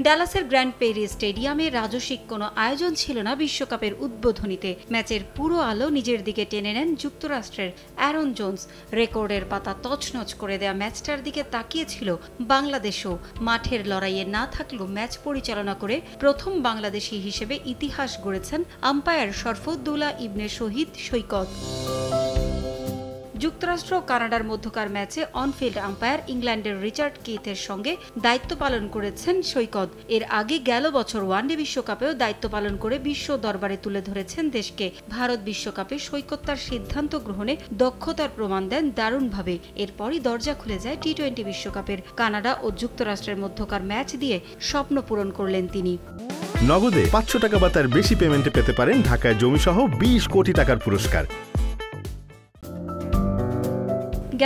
ডালাসের grand peri স্টেডিয়ামে রাজস্বিক কোনো আয়োজন ছিল না বিশ্বকাপের উদ্বোধনীতে। ম্যাচের পুরো আলো নিজের দিকে টেনে নেন যুক্তরাষ্ট্রের অ্যারন জোন্স। রেকর্ডের পাতা তছনছ করে দেয়া ম্যাচটার দিকে তাকিয়েছিল বাংলাদেশও। মাঠের লড়াইয়ে না থাকলেও ম্যাচ পরিচালনা করে প্রথম বাংলাদেশি হিসেবে ইতিহাস গড়েছেন আম্পায়ার শরফুদ্দৌলা ইবনে শহীদ সৈকত। যুক্তরাষ্ট্র ও কানাডার মধ্যকার ম্যাচে অনফিল্ড আম্পায়ার ইংল্যান্ডের রিচার্ড কিথের সঙ্গে দায়িত্ব পালন করেছেন সৈকত। এর আগে গেল বছর ওয়ানডে বিশ্বকাপেও দায়িত্ব পালন করে বিশ্ব দরবারে তুলে ধরেছেন দেশকে। ভারত বিশ্বকাপে সৈকত তার সিদ্ধান্ত গ্রহণে দক্ষতার প্রমাণ দেন দারুণভাবে। এরপরই দরজা খুলে যায় টি-20 বিশ্বকাপের। কানাডা ও যুক্তরাষ্ট্রের মধ্যকার ম্যাচ দিয়ে স্বপ্ন পূরণ করলেন তিনি। নগদে 500 টাকা বা তার বেশি পেমেন্টে পেতে পারেন ঢাকায় জমিসহ 20 কোটি টাকার পুরস্কার।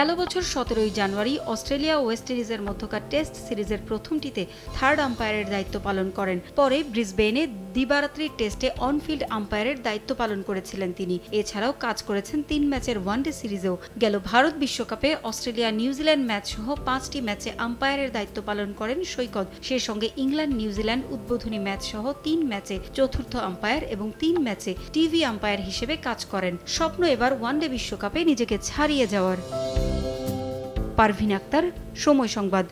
গেল বছর 17 জানুয়ারি অস্ট্রেলিয়া ওয়েস্ট ইন্ডিজের মধ্যকার টেস্ট সিরিজের প্রথমটিতে থার্ড আম্পায়ারের দায়িত্ব পালন করেন। পরে ব্রিসবেনে দিবারাত্রির টেস্টে অনফিল্ড আম্পায়ারের দায়িত্ব পালন করেছিলেন তিনি। এছাড়াও কাজ করেছেন 3 ম্যাচের ওয়ানডে সিরিজেও। গেল ভারত বিশ্বকাপে অস্ট্রেলিয়া নিউজিল্যান্ড ম্যাচ সহ 5টি ম্যাচে আম্পায়ারের দায়িত্ব পালন করেন সৈকত। সে সঙ্গে ইংল্যান্ড নিউজিল্যান্ড উদ্বোধনী ম্যাচ সহ 3 ম্যাচে চতুর্থ আম্পায়ার এবং 3 ম্যাচে টিভি আম্পায়ার হিসেবে কাজ করেন। স্বপ্ন এবার ওয়ানডে বিশ্বকাপে নিজেকে ছাড়িয়ে যাওয়ার। পারভিন আক্তার, সময় সংবাদ।